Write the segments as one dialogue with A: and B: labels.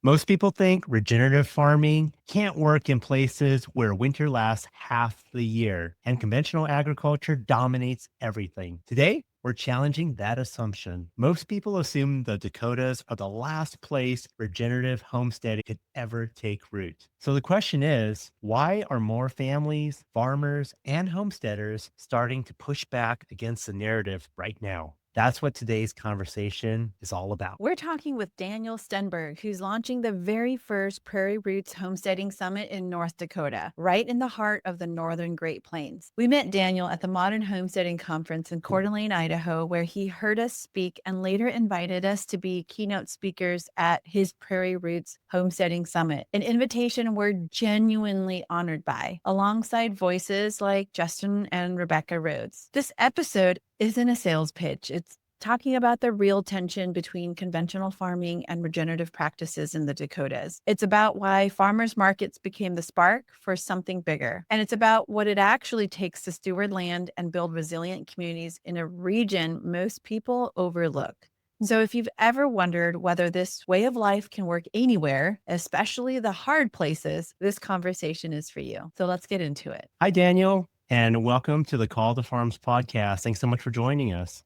A: Most people think regenerative farming can't work in places where winter lasts half the year and conventional agriculture dominates everything. Today, we're challenging that assumption. Most people assume the Dakotas are the last place regenerative homesteading could ever take root. So the question is, why are more families, farmers, and homesteaders starting to push back against the narrative right now? That's what today's conversation is all about.
B: We're talking with Daniel Stenberg, who's launching the very first Prairie Roots Homesteading Summit in North Dakota, right in the heart of the northern Great Plains. We met Daniel at the Modern Homesteading Conference in Coeur d'Alene, Idaho, where he heard us speak and later invited us to be keynote speakers at his Prairie Roots Homesteading Summit, an invitation we're genuinely honored by, alongside voices like Justin and Rebecca Rhodes. This episode isn't a sales pitch. It's talking about the real tension between conventional farming and regenerative practices in the Dakotas. It's about why farmers markets became the spark for something bigger. And it's about what it actually takes to steward land and build resilient communities in a region most people overlook. So if you've ever wondered whether this way of life can work anywhere, especially the hard places, this conversation is for you. So let's get into it.
A: Hi, Daniel, and welcome to the Call to Farms podcast. Thanks so much for joining us.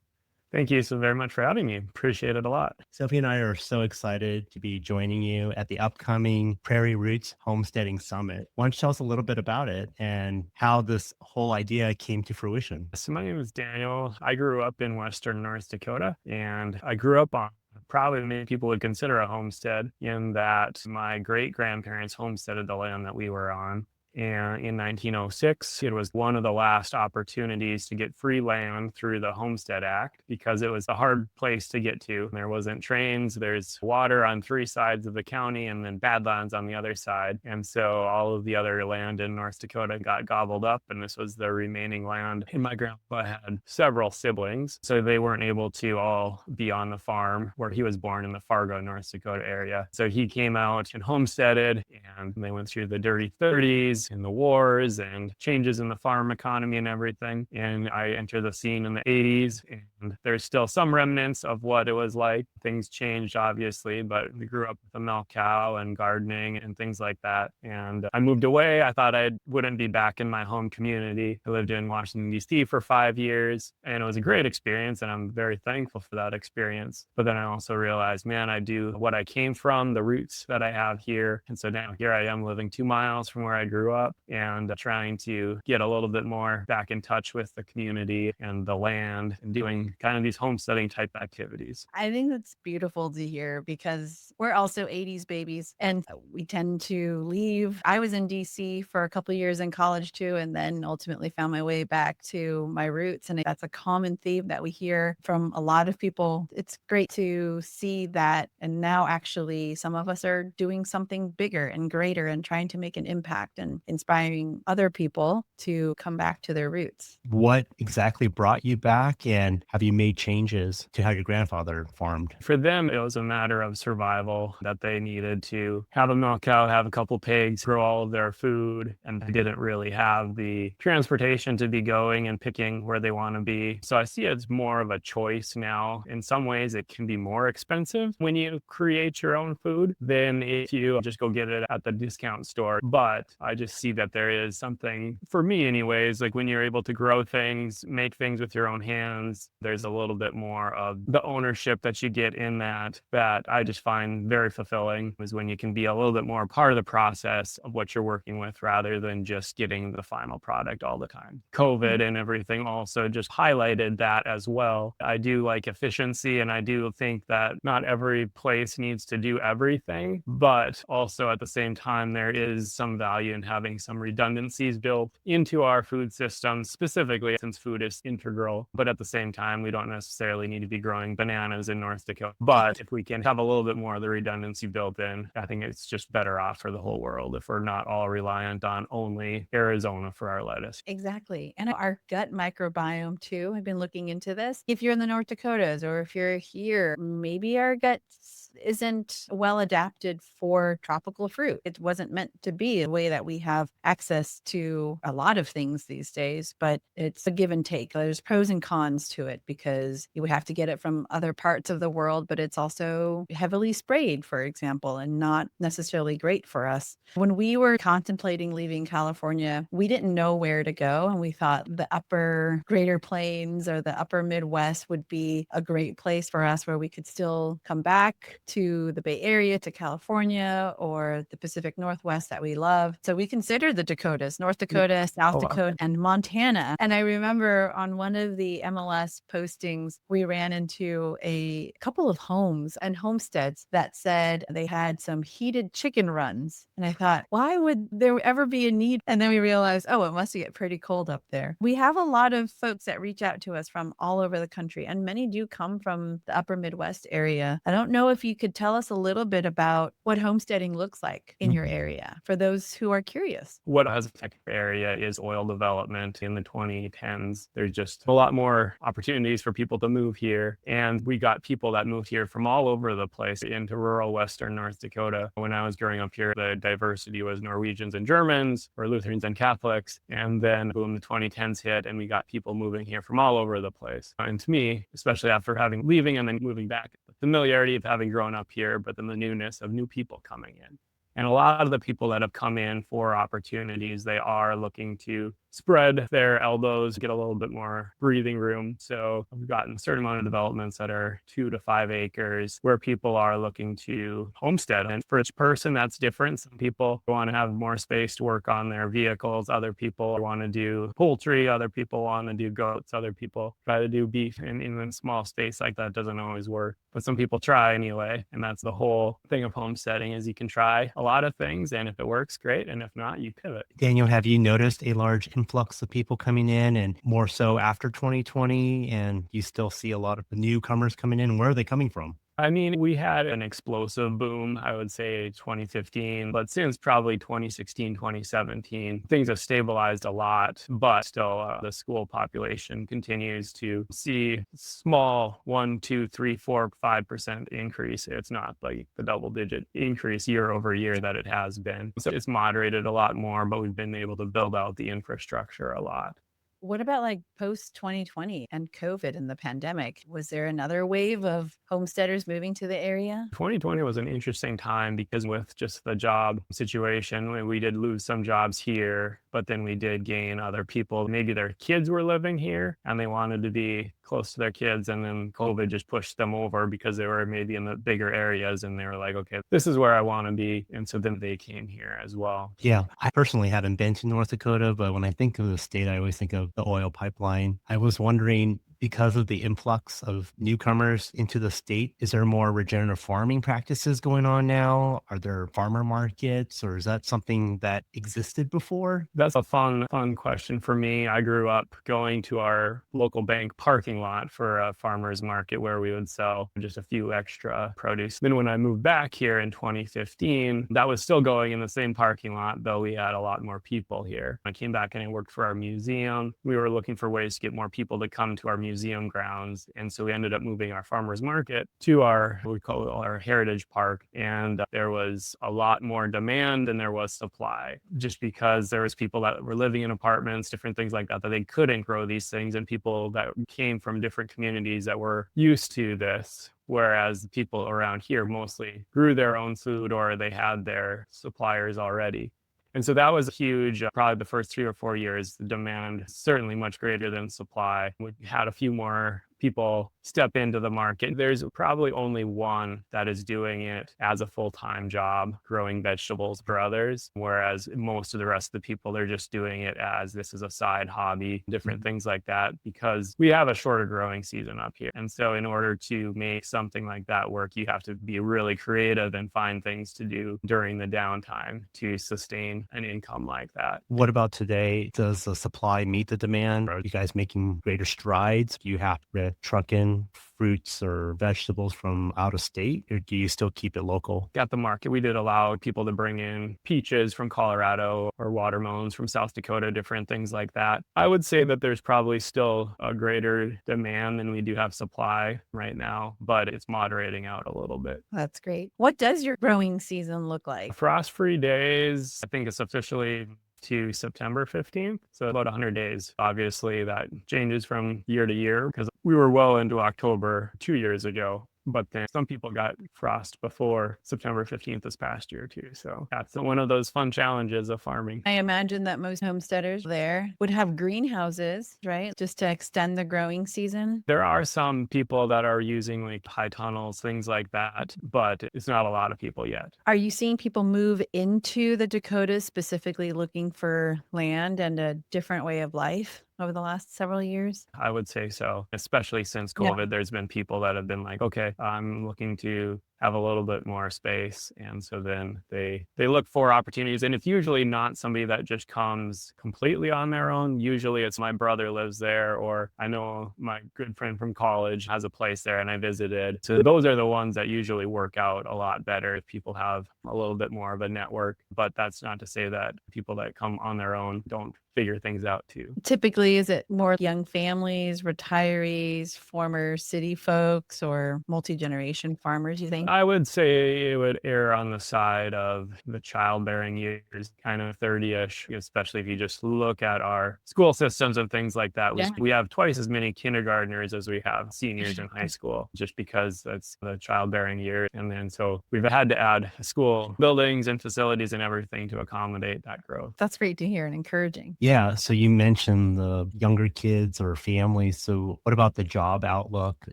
C: Thank you so very much for having me. Appreciate it a lot.
A: Sophie and I are so excited to be joining you at the upcoming Prairie Roots Homesteading Summit. Why don't you tell us a little bit about it and how this whole idea came to fruition?
C: So my name is Daniel. I grew up in Western North Dakota, and I grew up on probably many people would consider a homestead in that my great grandparents homesteaded the land that we were on. And in 1906, it was one of the last opportunities to get free land through the Homestead Act because it was a hard place to get to. There wasn't trains, there's water on three sides of the county and then badlands on the other side. And so all of the other land in North Dakota got gobbled up, and this was the remaining land. And my grandpa had several siblings, so they weren't able to all be on the farm where he was born in the Fargo, North Dakota area. So he came out and homesteaded, and they went through the dirty 30s in the wars and changes in the farm economy and everything. And I entered the scene in the 80s, and there's still some remnants of what it was like. Things changed, obviously, but we grew up with a milk cow and gardening and things like that. And I moved away. I thought I wouldn't be back in my home community. I lived in Washington, D.C. for 5 years, and it was a great experience, and I'm very thankful for that experience. But then I also realized, man, I do what I came from, the roots that I have here. And so now here I am living 2 miles from where I grew up and trying to get a little bit more back in touch with the community and the land and doing kind of these homesteading type activities.
B: I think that's beautiful to hear because we're also 80s babies and we tend to leave. I was in DC for a couple of years in college too, and then ultimately found my way back to my roots. And that's a common theme that we hear from a lot of people. It's great to see that. And now actually some of us are doing something bigger and greater and trying to make an impact and inspiring other people to come back to their roots.
A: What exactly brought you back, and have you made changes to how your grandfather farmed?
C: For them, it was a matter of survival that they needed to have a milk cow, have a couple pigs, grow all of their food, and they didn't really have the transportation to be going and picking where they want to be. So I see it as more of a choice now. In some ways, it can be more expensive when you create your own food than if you just go get it at the discount store. But I just see that there is something, for me anyways, like when you're able to grow things, make things with your own hands, there's a little bit more of the ownership that you get in that I just find very fulfilling, is when you can be a little bit more part of the process of what you're working with rather than just getting the final product all the time. COVID and everything also just highlighted that as well. I do like efficiency, and I do think that not every place needs to do everything, but also at the same time, there is some value in having some redundancies built into our food system, specifically since food is integral. But at the same time, we don't necessarily need to be growing bananas in North Dakota. But if we can have a little bit more of the redundancy built in, I think it's just better off for the whole world if we're not all reliant on only Arizona for our lettuce.
B: Exactly. And our gut microbiome too. I've been looking into this. If you're in the North Dakotas or if you're here, maybe our guts isn't well adapted for tropical fruit. It wasn't meant to be a way that we have access to a lot of things these days, but it's a give and take. There's pros and cons to it because you would have to get it from other parts of the world, but it's also heavily sprayed, for example, and not necessarily great for us. When we were contemplating leaving California, we didn't know where to go. And we thought the upper Greater Plains or the upper Midwest would be a great place for us where we could still come back to the Bay Area, to California, or the Pacific Northwest that we love. So we considered the Dakotas, North Dakota, South
C: Oh, wow.
B: Dakota, and Montana. And I remember on one of the MLS postings, we ran into a couple of homes and homesteads that said they had some heated chicken runs. And I thought, why would there ever be a need? And then we realized, oh, it must get pretty cold up there. We have a lot of folks that reach out to us from all over the country, and many do come from the upper Midwest area. I don't know if you could tell us a little bit about what homesteading looks like in your area for those who are curious.
C: What has affected the area is oil development in the 2010s. There's just a lot more opportunities for people to move here. And we got people that moved here from all over the place into rural Western North Dakota. When I was growing up here, the diversity was Norwegians and Germans, or Lutherans and Catholics. And then boom, the 2010s hit and we got people moving here from all over the place. And to me, especially after leaving and then moving back, the familiarity of having grown up here, but then the newness of new people coming in. And a lot of the people that have come in for opportunities, they are looking to spread their elbows, get a little bit more breathing room. So we've gotten a certain amount of developments that are 2 to 5 acres where people are looking to homestead. And for each person, that's different. Some people want to have more space to work on their vehicles. Other people want to do poultry. Other people want to do goats. Other people try to do beef. And in a small space like that doesn't always work. But some people try anyway. And that's the whole thing of homesteading is you can try a lot of things. And if it works, great. And if not, you pivot.
A: Daniel, have you noticed a large influx of people coming in and more so after 2020? And you still see a lot of the newcomers coming in? Where are they coming from?
C: I mean, we had an explosive boom, I would say 2015, but since probably 2016, 2017, things have stabilized a lot, but still the school population continues to see small 1, 2, 3, 4, 5% increase. It's not like the double digit increase year over year that it has been. So it's moderated a lot more, but we've been able to build out the infrastructure a lot.
B: What about like post 2020 and COVID and the pandemic? Was there another wave of homesteaders moving to the area?
C: 2020 was an interesting time because with just the job situation, we did lose some jobs here, but then we did gain other people. Maybe their kids were living here and they wanted to be close to their kids. And then COVID just pushed them over because they were maybe in the bigger areas and they were like, okay, this is where I want to be. And so then they came here as well.
A: Yeah, I personally haven't been to North Dakota, but when I think of the state, I always think of the oil pipeline. I was wondering, because of the influx of newcomers into the state, is there more regenerative farming practices going on now? Are there farmer markets, or is that something that existed before?
C: That's a fun question for me. I grew up going to our local bank parking lot for a farmer's market where we would sell just a few extra produce. Then when I moved back here in 2015, that was still going in the same parking lot, though we had a lot more people here. I came back and I worked for our museum. We were looking for ways to get more people to come to our museum grounds. And so we ended up moving our farmer's market to our, we call it our heritage park. And there was a lot more demand than there was supply, just because there was people that were living in apartments, different things like that, that they couldn't grow these things, and people that came from different communities that were used to this. Whereas the people around here mostly grew their own food or they had their suppliers already. And so that was huge. Probably the first 3 or 4 years, the demand certainly much greater than supply. We had a few more people step into the market. There's probably only one that is doing it as a full-time job, growing vegetables for others, whereas most of the rest of the people, they're just doing it as this is a side hobby, different things like that, because we have a shorter growing season up here. And so in order to make something like that work, you have to be really creative and find things to do during the downtime to sustain an income like that.
A: What about today? Does the supply meet the demand? Are you guys making greater strides? Do you have to truck in bring fruits or vegetables from out of state, or do you still keep it local?
C: At the market, we did allow people to bring in peaches from Colorado or watermelons from South Dakota, different things like that. I would say that there's probably still a greater demand than we do have supply right now, but it's moderating out a little bit.
B: That's great. What does your growing season look like?
C: Frost-free days, I think it's officially to September 15th. So about 100 days. Obviously, that changes from year to year because we were well into October 2 years ago. But then some people got frost before September 15th this past year too. So that's one of those fun challenges of farming.
B: I imagine that most homesteaders there would have greenhouses, right? Just to extend the growing season.
C: There are some people that are using like high tunnels, things like that, but it's not a lot of people yet.
B: Are you seeing people move into the Dakotas specifically looking for land and a different way of life over the last several years?
C: I would say so, especially since
B: Yeah.
C: COVID. There's been people that have been like, okay, I'm looking to have a little bit more space. And so then they look for opportunities. And it's usually not somebody that just comes completely on their own. Usually it's my brother lives there, or I know my good friend from college has a place there and I visited. So those are the ones that usually work out a lot better if people have a little bit more of a network. But that's not to say that people that come on their own don't figure things out too.
B: Typically, is it more young families, retirees, former city folks, or multi-generation farmers, you think?
C: I would say it would err on the side of the childbearing years, kind of 30-ish, especially if you just look at our school systems and things like that.
B: Yeah.
C: We have twice as many kindergartners as we have seniors in high school, just because that's the childbearing year. And then so we've had to add school buildings and facilities and everything to accommodate that growth.
B: That's great to hear and encouraging.
A: Yeah. So you mentioned the younger kids or families. So what about the job outlook,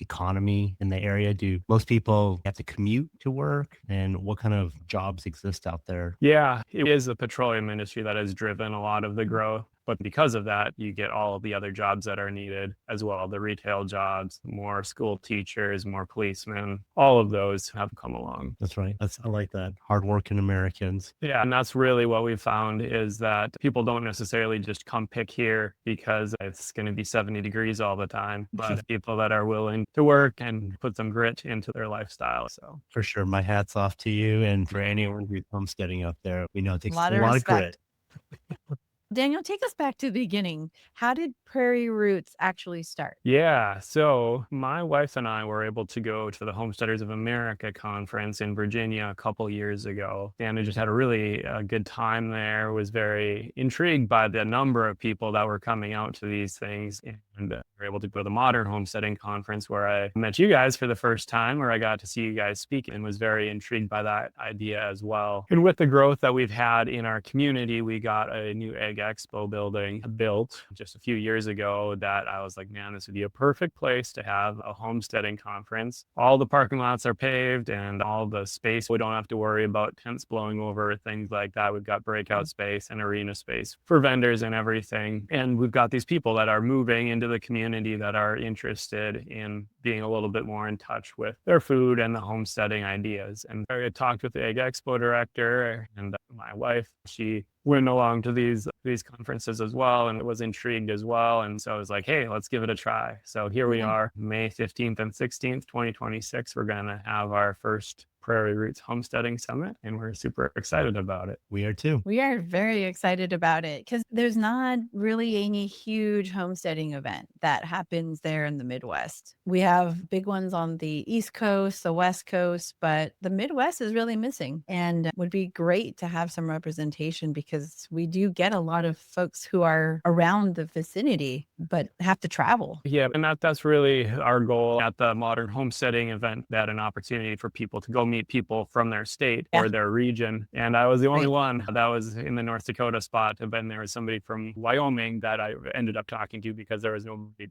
A: economy in the area? Do most people have to commute to work? And what kind of jobs exist out there?
C: Yeah, it is the petroleum industry that has driven a lot of the growth. But because of that, you get all of the other jobs that are needed as well. The retail jobs, more school teachers, more policemen, all of those have come along.
A: That's right. I like that. Hardworking Americans.
C: Yeah, and that's really what we found is that people don't necessarily just come pick here because it's going to be 70 degrees all the time, but people that are willing to work and put some grit into their lifestyle. So
A: For sure. My hat's off to you. And for anyone who's homesteading up there, we know it takes a
B: Lot
A: lot
B: of
A: of grit.
B: Daniel, take us back to the beginning. How did Prairie Roots actually start?
C: yeah, so my wife and I were able to go to the Homesteaders of America conference in Virginia a couple years ago, and I just had a really good time there. Was very intrigued by the number of people that were coming out to these things, and we were able to go to the Modern Homesteading Conference where I met you guys for the first time, where I got to see you guys speak, and was very intrigued by that idea as well. And with the growth that we've had in our community, we got a new egg expo building built just a few years ago that I was like, man, this would be a perfect place to have a homesteading conference. All the parking lots are paved and all the space, we don't have to worry about tents blowing over, things like that. We've got breakout space and arena space for vendors and everything. And we've got these people that are moving into the community that are interested in being a little bit more in touch with their food and the homesteading ideas. And I talked with the Egg Expo director and my wife. She went along to these conferences as well and was intrigued as well. And so I was like, hey, let's give it a try. So here we are, May 15th and 16th, 2026. We're going to have our first Prairie Roots Homesteading Summit, and we're super excited about it.
A: We are too.
B: We are very excited about it because there's not really any huge homesteading event that happens there in the Midwest. We have big ones on the East Coast, the West Coast, but the Midwest is really missing and would be great to have some representation because we do get a lot of folks who are around the vicinity but have to travel.
C: Yeah, and that's really our goal at the Modern Homesteading event, that an opportunity for people to go meet people from their state or their region. And I was the only one that was in the North Dakota spot. And then there was somebody from Wyoming that I ended up talking to because there was nobody.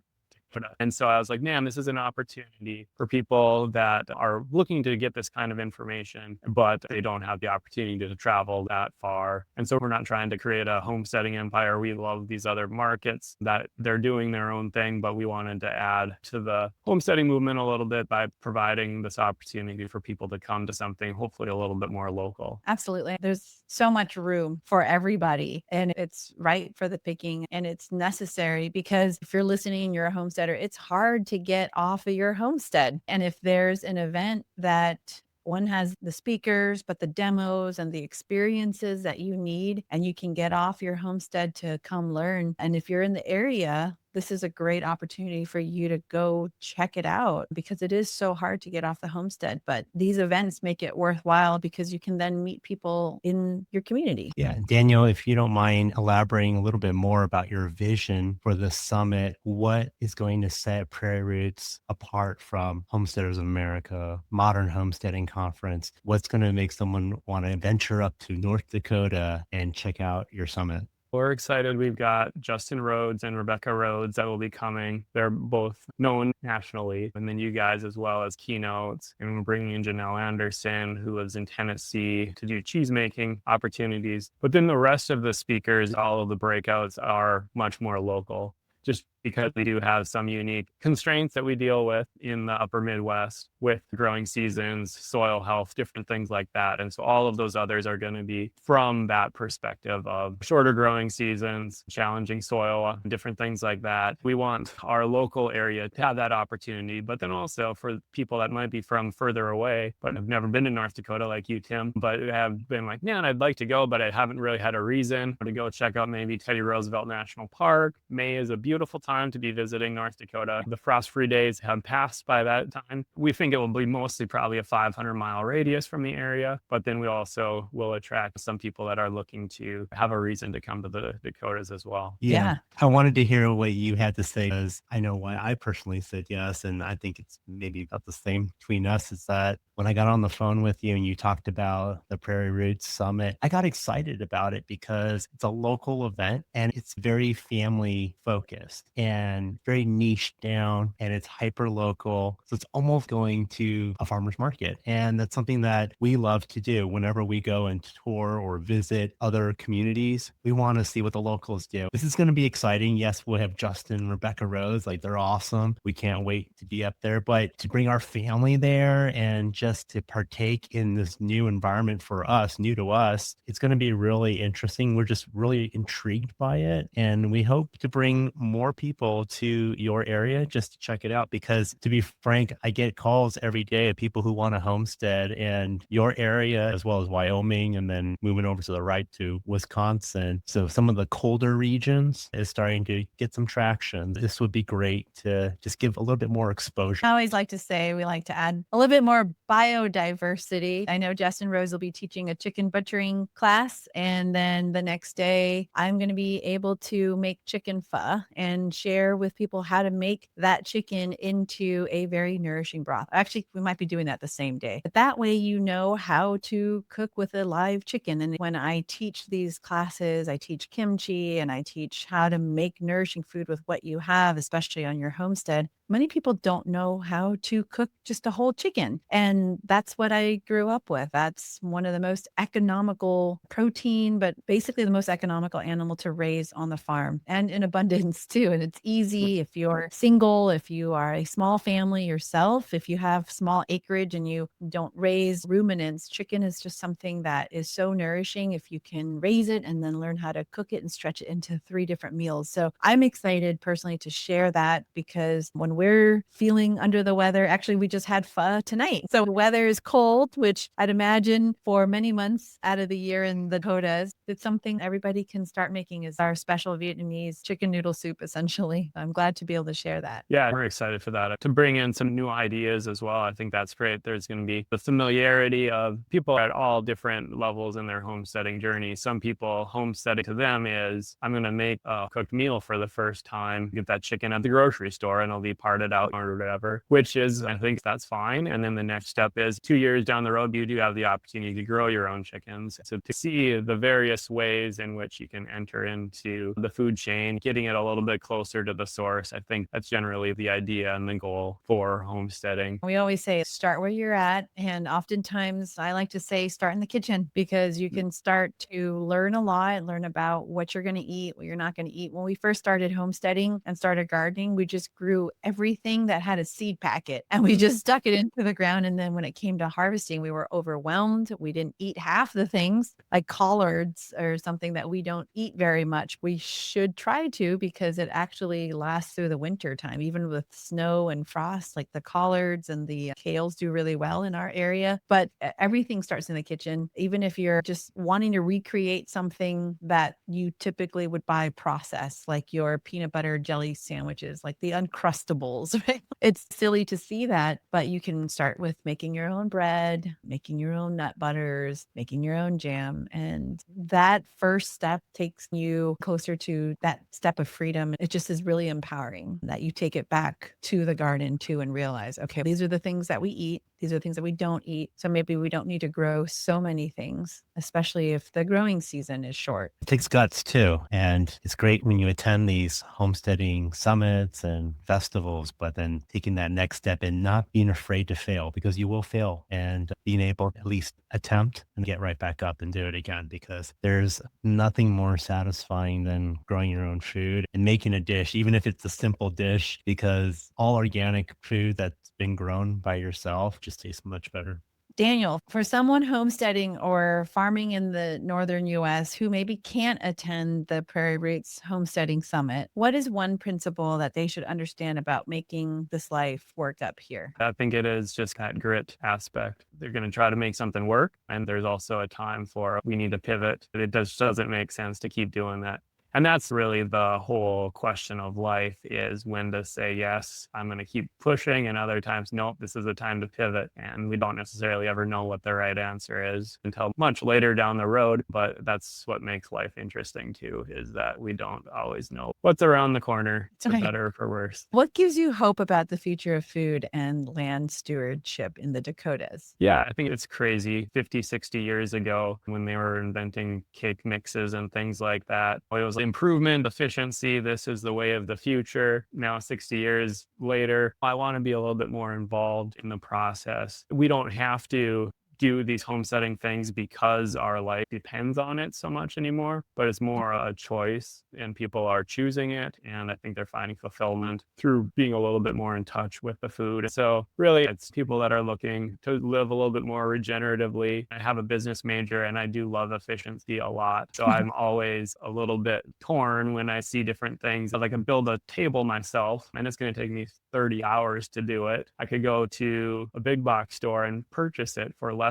C: And so I was like, man, this is an opportunity for people that are looking to get this kind of information, but they don't have the opportunity to travel that far. And so we're not trying to create a homesteading empire. We love these other markets that they're doing their own thing, but we wanted to add to the homesteading movement a little bit by providing this opportunity for people to come to something hopefully a little bit more local.
B: Absolutely. There's so much room for everybody and it's right for the picking and it's necessary because if you're listening, you're a homesteader homesteader, it's hard to get off of your homestead. And if there's an event that one has the speakers, but the demos and the experiences that you need, and you can get off your homestead to come learn. And if you're in the area, this is a great opportunity for you to go check it out because it is so hard to get off the homestead. But these events make it worthwhile because you can then meet people in your community.
A: Yeah, Daniel, if you don't mind elaborating a little bit more about your vision for the summit, what is going to set Prairie Roots apart from Homesteaders of America, Modern Homesteading Conference? What's going to make someone want to venture up to North Dakota and check out your summit?
C: We're excited. We've got Justin Rhodes and Rebecca Rhodes that will be coming. They're both known nationally. And then you guys as well as keynotes. And we're bringing in Janelle Anderson, who lives in Tennessee, to do cheese making opportunities. But then the rest of the speakers, all of the breakouts are much more local, just because we do have some unique constraints that we deal with in the upper Midwest with growing seasons, soil health, different things like that. And so all of those others are going to be from that perspective of shorter growing seasons, challenging soil, different things like that. We want our local area to have that opportunity, but then also for people that might be from further away, but have never been to North Dakota like you, Tim, but have been like, man, I'd like to go, but I haven't really had a reason to go check out maybe Teddy Roosevelt National Park. May is a beautiful time to be visiting North Dakota. The frost-free days have passed by that time. We think it will be mostly probably a 500-mile radius from the area, but then we also will attract some people that are looking to have a reason to come to the Dakotas as well.
B: Yeah.
A: I wanted to hear what you had to say because I know why I personally said yes. And I think it's maybe about the same between us is that when I got on the phone with you and you talked about the Prairie Roots Summit, I got excited about it because it's a local event and it's very family focused and very niche down and it's hyper local. So it's almost going to a farmer's market. And that's something that we love to do whenever we go and tour or visit other communities. We want to see what the locals do. This is going to be exciting. Yes, we'll have Justin and Rebecca Rose. Like they're awesome. We can't wait to be up there. But to bring our family there and just to partake in this new environment for us, new to us, it's going to be really interesting. We're just really intrigued by it. And we hope to bring more people to your area just to check it out. Because to be frank, I get calls every day of people who want to homestead and your area, as well as Wyoming, and then moving over to the right to Wisconsin. So some of the colder regions is starting to get some traction. This would be great to just give a little bit more exposure.
B: I always like to say we like to add a little bit more biodiversity. I know Justin Rose will be teaching a chicken butchering class, and then the next day I'm going to be able to make chicken pho and share with people how to make that chicken into a very nourishing broth. Actually, we might be doing that the same day. But that way you know how to cook with a live chicken. And when I teach these classes, I teach kimchi and I teach how to make nourishing food with what you have, especially on your homestead. Many people don't know how to cook just a whole chicken. And that's what I grew up with. That's one of the most economical protein, but basically the most economical animal to raise on the farm and in abundance too. And it's easy if you're single, if you are a small family yourself, if you have small acreage and you don't raise ruminants, chicken is just something that is so nourishing if you can raise it and then learn how to cook it and stretch it into 3 different meals. So I'm excited personally to share that because when we're feeling under the weather, actually, we just had pho tonight. So the weather is cold, which I'd imagine for many months out of the year in the Dakotas, it's something everybody can start making is our special Vietnamese chicken noodle soup, essentially. I'm glad to be able to share that.
C: Yeah, we're excited for that. To bring in some new ideas as well. I think that's great. There's going to be the familiarity of people at all different levels in their homesteading journey. Some people, homesteading to them is, I'm going to make a cooked meal for the first time, get that chicken at the grocery store and it'll be parted out or whatever, which is, I think that's fine. And then the next step is 2 years down the road, you do have the opportunity to grow your own chickens. So to see the various ways in which you can enter into the food chain, getting it a little bit closer to the source, I think that's generally the idea and the goal for homesteading.
B: We always say start where you're at. And oftentimes I like to say start in the kitchen because you can start to learn a lot, learn about what you're going to eat, what you're not going to eat. When we first started homesteading and started gardening, we just grew everything everything that had a seed packet and we just stuck it into the ground. And then when it came to harvesting, we were overwhelmed. We didn't eat half the things, like collards or something that we don't eat very much. We should try to, because it actually lasts through the winter time, even with snow and frost. Like the collards and the kales do really well in our area, but everything starts in the kitchen. Even if you're just wanting to recreate something that you typically would buy processed, like your peanut butter jelly sandwiches, like the Uncrustables, right? It's silly to see that, but you can start with making your own bread, making your own nut butters, making your own jam. And that first step takes you closer to that step of freedom. It just is really empowering that you take it back to the garden too and realize, okay, these are the things that we eat. These are the things that we don't eat. So maybe we don't need to grow so many things, especially if the growing season is short.
A: It takes guts too. And it's great when you attend these homesteading summits and festivals, but then taking that next step and not being afraid to fail, because you will fail, and being able to at least attempt and get right back up and do it again, because there's nothing more satisfying than growing your own food and making a dish, even if it's a simple dish, because all organic food that's been grown by yourself just tastes much better.
B: Daniel, for someone homesteading or farming in the northern US who maybe can't attend the Prairie Roots Homesteading Summit, what is one principle that they should understand about making this life work up here?
C: I think it is just that grit aspect. They're going to try to make something work. And there's also a time for we need to pivot. It just doesn't make sense to keep doing that. And that's really the whole question of life, is when to say, yes, I'm going to keep pushing. And other times, nope, this is a time to pivot. And we don't necessarily ever know what the right answer is until much later down the road. But that's what makes life interesting too, is that we don't always know what's around the corner, for
B: Right.
C: better or for worse.
B: What gives you hope about the future of food and land stewardship in the Dakotas?
C: Yeah, I think it's crazy. 50, 60 years ago, when they were inventing cake mixes and things like that, it was improvement, efficiency. This is the way of the future. Now, 60 years later, I want to be a little bit more involved in the process. We don't have to do these homesteading things because our life depends on it so much anymore, but it's more a choice and people are choosing it. And I think they're finding fulfillment through being a little bit more in touch with the food. So really, it's people that are looking to live a little bit more regeneratively. I have a business major and I do love efficiency a lot. So I'm always a little bit torn when I see different things. Like I can build a table myself and it's going to take me 30 hours to do it. I could go to a big box store and purchase it for less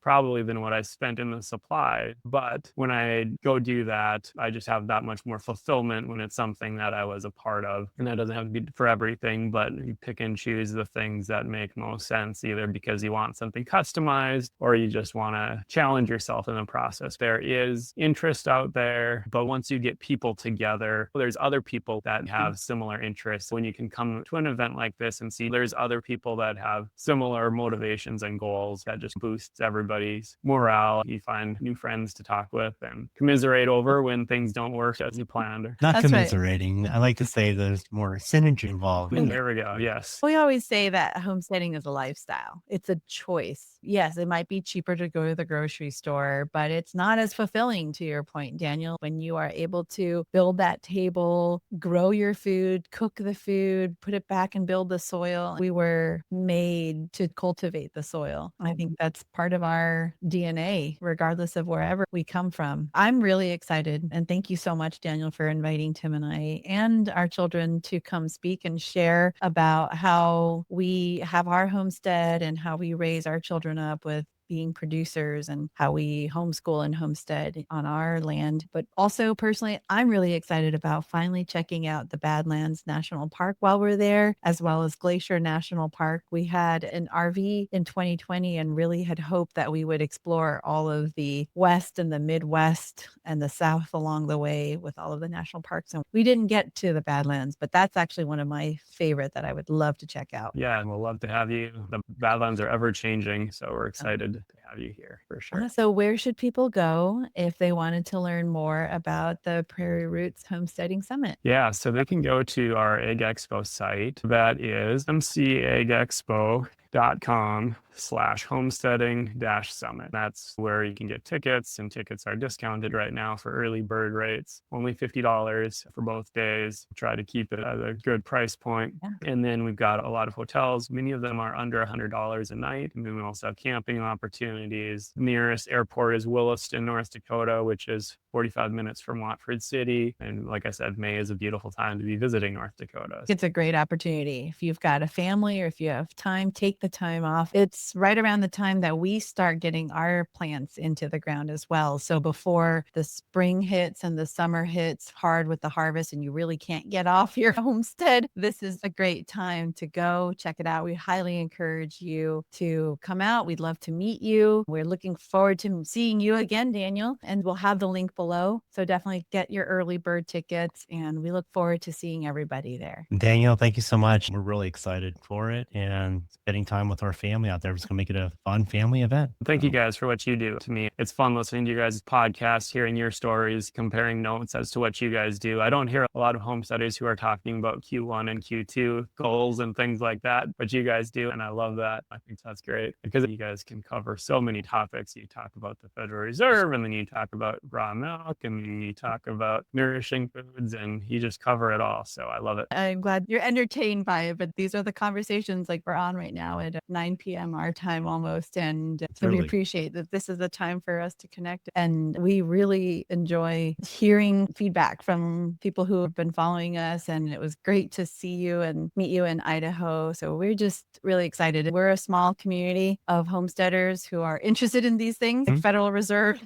C: probably than what I spent in the supply. But when I go do that, I just have that much more fulfillment when it's something that I was a part of. And that doesn't have to be for everything, but you pick and choose the things that make most sense, either because you want something customized or you just want to challenge yourself in the process. There is interest out there, but once you get people together, there's other people that have similar interests. When you can come to an event like this and see there's other people that have similar motivations and goals, that just boosts everybody's morale. You find new friends to talk with and commiserate over when things don't work as you planned.
A: Not
B: That's right.
A: commiserating. I like to say there's more synergy involved.
C: There we go. Yes.
B: We always say that homesteading is a lifestyle. It's a choice. Yes, it might be cheaper to go to the grocery store, but it's not as fulfilling, to your point, Daniel, when you are able to build that table, grow your food, cook the food, put it back and build the soil. We were made to cultivate the soil. I think that's part of our DNA, regardless of wherever we come from. I'm really excited. And thank you so much, Daniel, for inviting Tim and I and our children to come speak and share about how we have our homestead and how we raise our children up with being producers and how we homeschool and homestead on our land. But also personally, I'm really excited about finally checking out the Badlands National Park while we're there, as well as Glacier National Park. We had an RV in 2020 and really had hoped that we would explore all of the West and the Midwest and the South along the way with all of the national parks. And we didn't get to the Badlands, but that's actually one of my favorite that I would love to check out.
C: Yeah, and we'll love to have you. The Badlands are ever changing, so we're excited to have have you here for sure.
B: So where should people go if they wanted to learn more about the Prairie Roots Homesteading Summit?
C: Yeah, so they can go to our Egg Expo site. That is mcagexpo.com/homesteading-summit. That's where you can get tickets, and tickets are discounted right now for early bird rates, only $50 for both days. Try to keep it at a good price point.
B: Yeah.
C: And then we've got a lot of hotels. Many of them are under $100 a night. And then we also have camping opportunities. Nearest airport is Williston, North Dakota, which is 45 minutes from Watford City. And like I said, May is a beautiful time to be visiting North Dakota.
B: It's a great opportunity. If you've got a family or if you have time, take the time off. It's right around the time that we start getting our plants into the ground as well. So before the spring hits and the summer hits hard with the harvest and you really can't get off your homestead, this is a great time to go check it out. We highly encourage you to come out. We'd love to meet you. We're looking forward to seeing you again, Daniel, and we'll have the link below. So definitely get your early bird tickets, and we look forward to seeing everybody there.
A: Daniel, thank you so much. We're really excited for it and spending time with our family out there. It's going to make it a fun family event.
C: Thank you guys for what you do. To me, it's fun listening to you guys' podcasts, hearing your stories, comparing notes as to what you guys do. I don't hear a lot of homesteaders who are talking about Q1 and Q2 goals and things like that, but you guys do. And I love that. I think that's great because you guys can cover so many topics. You talk about the Federal Reserve, and then you talk about raw milk, and then you talk about nourishing foods, and you just cover it all. So I love it.
B: I'm glad you're entertained by it, but these are the conversations like we're on right now at 9 p.m. our time almost. And so we
A: Truly.
B: appreciate that this is a time for us to connect. And we really enjoy hearing feedback from people who have been following us. And it was great to see you and meet you in Idaho. So we're just really excited. We're a small community of homesteaders who are interested in these things, like Federal Reserve,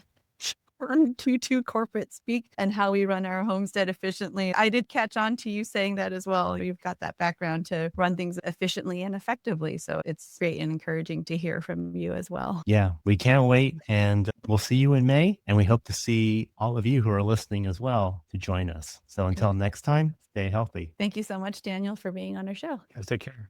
B: to corporate speak, and how we run our homestead efficiently. I did catch on to you saying that as well. You've got that background to run things efficiently and effectively. So it's great and encouraging to hear from you as well.
A: Yeah, we can't wait. And we'll see you in May. And we hope to see all of you who are listening as well to join us. So until next time, stay healthy.
B: Thank you so much, Daniel, for being on our show.
C: Guys, take care.